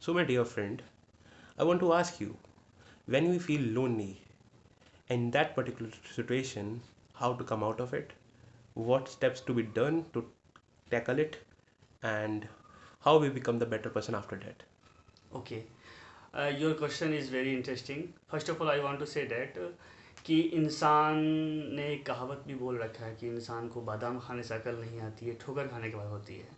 So, my dear friend, I want to ask you, when we feel lonely in that particular situation, how to come out of it, what steps to be done to tackle it, and how we become the better person after that. Okay, your question is very interesting. First of all, I want to say that कि इंसान ने एक कहावत भी बोल रखा है कि इंसान को बादाम खाने से अकल नहीं आती है, ठोकर खाने के बाद होती है।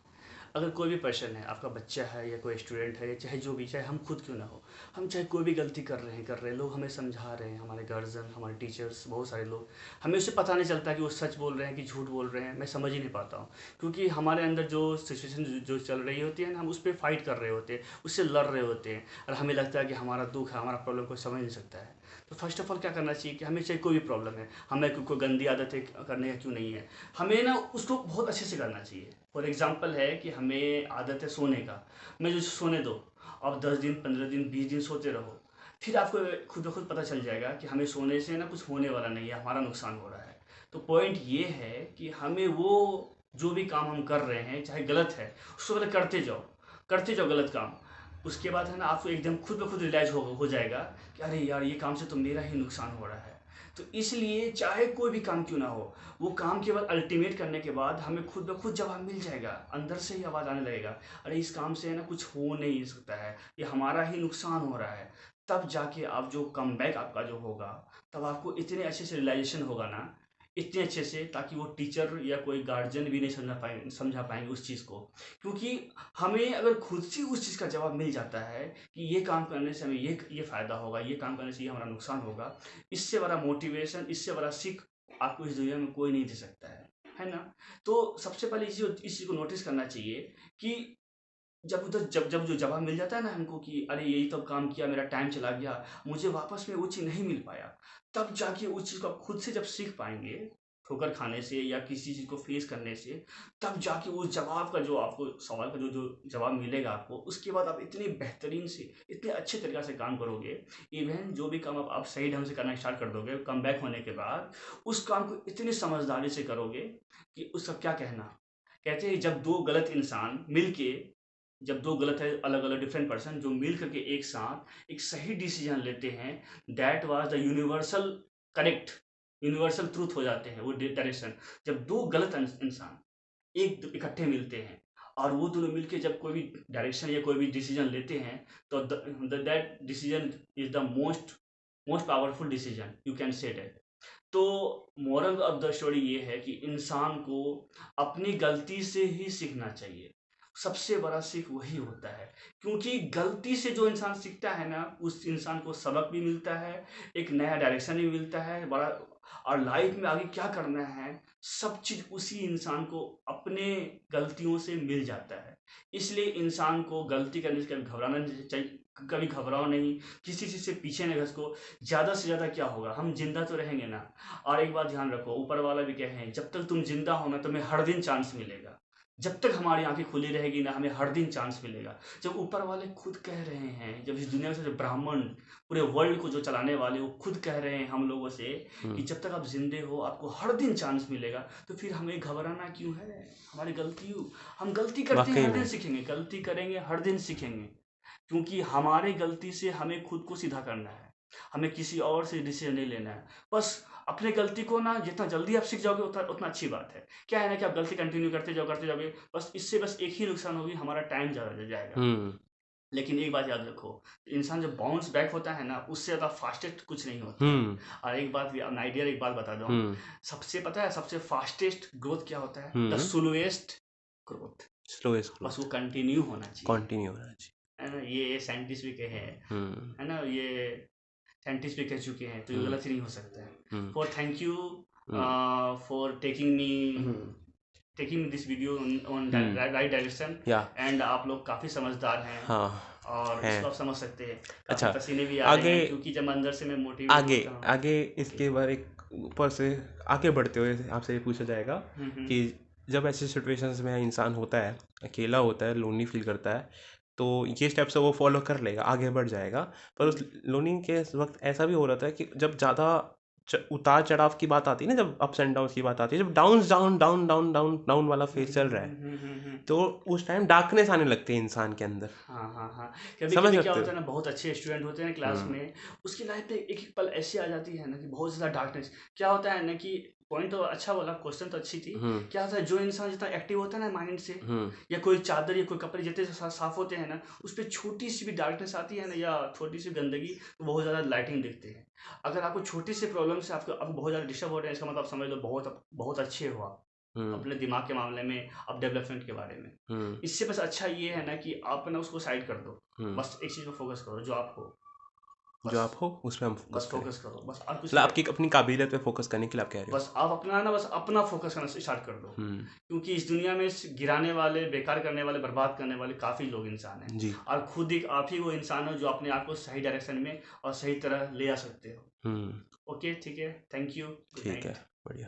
अगर कोई भी पर्सन है, आपका बच्चा है या कोई स्टूडेंट है, या चाहे जो भी, चाहे हम खुद क्यों ना हो, हम चाहे कोई भी गलती कर रहे हैं, लोग हमें समझा रहे हैं, हमारे गार्जियन, हमारे टीचर्स, बहुत सारे लोग, हमें उससे पता नहीं चलता कि वो सच बोल रहे हैं कि झूठ बोल रहे हैं, मैं समझ ही नहीं पाता हूँ। क्योंकि हमारे अंदर जो सिचुएशन जो चल रही होती है ना, हम उस पर फाइट कर रहे होते हैं, उससे लड़ रहे होते हैं, और हमें लगता है कि हमारा दुख है, हमारा प्रॉब्लम कोई समझ नहीं सकता है। तो फर्स्ट ऑफ ऑल क्या करना चाहिए कि हमें चाहे कोई भी प्रॉब्लम है, हमें कोई गंदी आदत है करने का क्यों नहीं है, हमें ना उसको बहुत अच्छे से करना चाहिए। फॉर एग्जाम्पल है कि हमें आदत है सोने का, मैं जो सोने दो, अब 10 दिन 15 दिन 20 दिन सोते रहो, फिर आपको खुद ब खुद पता चल जाएगा कि हमें सोने से ना कुछ होने वाला नहीं है, हमारा नुकसान हो रहा है। तो पॉइंट ये है कि हमें वो जो भी काम हम कर रहे हैं चाहे गलत है, उसको पहले करते जाओ गलत काम। उसके बाद है ना आपको एकदम खुद ब खुद रियलाइज हो जाएगा कि अरे यार ये काम से तो मेरा ही नुकसान हो रहा है। तो इसलिए चाहे कोई भी काम क्यों ना हो, वो काम केवल अल्टीमेट करने के बाद हमें खुद ब खुद जवाब मिल जाएगा, अंदर से ही आवाज़ आने लगेगा, अरे इस काम से है ना कुछ हो नहीं सकता है, ये हमारा ही नुकसान हो रहा है। तब जाके आप जो कमबैक आपका जो होगा, तब आपको इतने अच्छे से रियलाइजेशन होगा ना, इतने अच्छे से, ताकि वो टीचर या कोई गार्जियन भी नहीं समझा पाएंगे उस चीज़ को। क्योंकि हमें अगर खुद से उस चीज़ का जवाब मिल जाता है कि ये काम करने से हमें ये फ़ायदा होगा, ये काम करने से ये हमारा नुकसान होगा, इससे बड़ा मोटिवेशन, इससे बड़ा सीख आपको इस दुनिया में कोई नहीं दे सकता है ना? तो सबसे पहले इस चीज़ को नोटिस करना चाहिए कि जब जो जवाब मिल जाता है ना हमको कि अरे यही तो काम किया, मेरा टाइम चला गया, मुझे वापस में वो चीज़ नहीं मिल पाया, तब जाके उस चीज़ को आप खुद से जब सीख पाएँगे, ठोकर खाने से या किसी चीज़ को फेस करने से, तब जाके उस जवाब का जो आपको सवाल का जो जवाब मिलेगा आपको, उसके बाद आप इतनी बेहतरीन से, इतने अच्छे तरीक़े से काम करोगे, इवन जो भी काम आप सही ढंग से करना स्टार्ट कर दोगे, कमबैक होने के बाद, उस काम को इतनी समझदारी से करोगे कि उसका क्या कहना। कहते हैं जब दो गलत है, अलग अलग डिफरेंट पर्सन जो मिल करके एक साथ एक सही डिसीजन लेते हैं, that was the universal correct, universal truth हो जाते हैं वो डायरेक्शन। जब दो गलत इंसान इकट्ठे मिलते हैं, और वो दोनों मिलके जब कोई भी डायरेक्शन या कोई भी डिसीजन लेते हैं, तो that decision is the most most powerful decision, you can say that. तो मोरल ऑफ द स्टोरी ये है कि इंसान को अपनी गलती से ही सीखना चाहिए। सबसे बड़ा सीख वही होता है, क्योंकि गलती से जो इंसान सीखता है ना, उस इंसान को सबक भी मिलता है, एक नया डायरेक्शन भी मिलता है बड़ा, और लाइफ में आगे क्या करना है, सब चीज़ उसी इंसान को अपने गलतियों से मिल जाता है। इसलिए इंसान को गलती करने से कभी घबराना नहीं चाहिए, कभी घबराओ नहीं, किसी चीज़ से पीछे नहीं घसको। ज़्यादा से ज़्यादा क्या होगा, हम जिंदा तो रहेंगे ना। और एक बात ध्यान रखो, ऊपर वाला भी कहे हैं, जब तक तुम जिंदा हो ना, तुम्हें हर दिन चांस मिलेगा। जब तक हमारी आंखें खुली रहेगी ना, हमें हर दिन चांस मिलेगा। जब ऊपर वाले खुद कह रहे हैं, जब इस दुनिया से जो ब्राह्मण, पूरे वर्ल्ड को जो चलाने वाले, वो खुद कह रहे हैं हम लोगों से कि जब तक आप जिंदे हो आपको हर दिन चांस मिलेगा, तो फिर हमें घबराना क्यों है। हमारी गलती, हम गलती करते हैं, वाकई हर दिन में। सीखेंगे, गलती करेंगे, हर दिन सीखेंगे। क्योंकि हमारी गलती से हमें खुद को सीधा करना है, हमें किसी और से डिसीजन नहीं लेना है। बस अपने गलती को ना जितना जल्दी आप सीख जाओगे उतना उतना अच्छी बात है। क्या है ना कि आप गलती कंटिन्यू करते जाओगे, बस इससे बस एक ही नुकसान होगी, हमारा टाइम ज़्यादा जाएगा। हम्म। लेकिन एक बात याद रखो, इंसान जब बाउंस बैक होता है ना, उससे ज़्यादा फास्टेस्ट कुछ नहीं होता है। हम्म। और एक बात भी आइडिया, एक बात बता दूँ, हम्म। सबसे पता है सबसे फास्टेस्ट ग्रोथ क्या होता है, the hmm. Slowest growth. Slowest बस वो ग्रोथ। कंटिन्यू होना चाहिए, कंटिन्यू होना चाहिए। है ना। ये साइंटिस्ट भी कहे हैं, हम्म। है ना, ये साइंटिस्ट भी कह चुके हैं, तो ये हम्म। गलत ही नहीं हो सकता है। Hmm. For thank you hmm. For taking this video on hmm. Right direction. Yeah. And आप लोग काफ़ी समझदार हैं, हाँ। और है। इसको आप समझ सकते हैं। काफ़ी अच्छा। पसीने भी आ रहे आगे हैं, क्योंकि जब अंदर से मैं मोटिवेट आगे होता हूँ। आगे ओके। इसके बाद एक ऊपर से आगे बढ़ते हुए आपसे ये पूछा जाएगा हम्म। कि जब ऐसी सिचुएशंस में इंसान होता है, अकेला होता है, लोनली फील करता है, तो ये स्टेप्स वो फॉलो कर लेगा, आगे बढ़ जाएगा। पर उस लोनिंग के वक्त ऐसा भी हो रहा था कि जब ज़्यादा उतार चढ़ाव की बात आती है ना, जब अप्स एंड डाउन की बात आती है, जब down down down down down down वाला फेज चल रहा है, तो उस टाइम डार्कनेस आने लगती है इंसान के अंदर। हाँ हाँ हाँ, कभी समझ कभी क्या सकते होता हो? है ना, बहुत अच्छे स्टूडेंट होते हैं क्लास हम्म। में, उसकी लाइफ में एक एक पल ऐसी आ जाती है ना कि बहुत ज़्यादा डार्कनेस। क्या होता है ना कि पॉइंट तो अच्छा बोला, क्वेश्चन तो अच्छी थी। हम्म। क्या होता है, जो इंसान जितना एक्टिव होता है ना माइंड से, हम्म। या कोई चादर या कोई कपड़े जितने साफ होते हैं ना, उस पर छोटी सी भी डार्कनेस आती है ना, या छोटी सी गंदगी, तो बहुत ज़्यादा लाइटिंग दिखती है। अगर आपको छोटी सी प्रॉब्लम से आपको बहुत ज़्यादा डिस्टर्ब हो रहे हैं, इसका मतलब आप समझ लो बहुत बहुत अच्छे हो आप हम्म। अपने दिमाग के मामले में, अब डेवलपमेंट के बारे में। हम्म। इससे बस अच्छा ये है ना कि आप ना उसको साइड कर दो, हम्म। बस एक चीज़ पे फोकस करो जो आप हो, जो बस आप हो उस पर हम फोकस बस करें, फोकस करो, बस और कुछ मतलब नहीं आपकी करना। अपनी काबिलियत पे फोकस करने के लिए आप कह रहे हो। बस आप अपना ना, बस अपना फोकस करना स्टार्ट कर दो, हम्म। क्योंकि इस दुनिया में गिराने वाले, बेकार करने वाले, बर्बाद करने वाले काफ़ी लोग इंसान हैं, जी। और खुद एक आप ही वो इंसान हो जो अपने आप को सही डायरेक्शन में और सही तरह ले आ सकते हो। हम्म। ओके, ठीक है, थैंक यू, गुड ठीक है, नाइट। बढ़िया।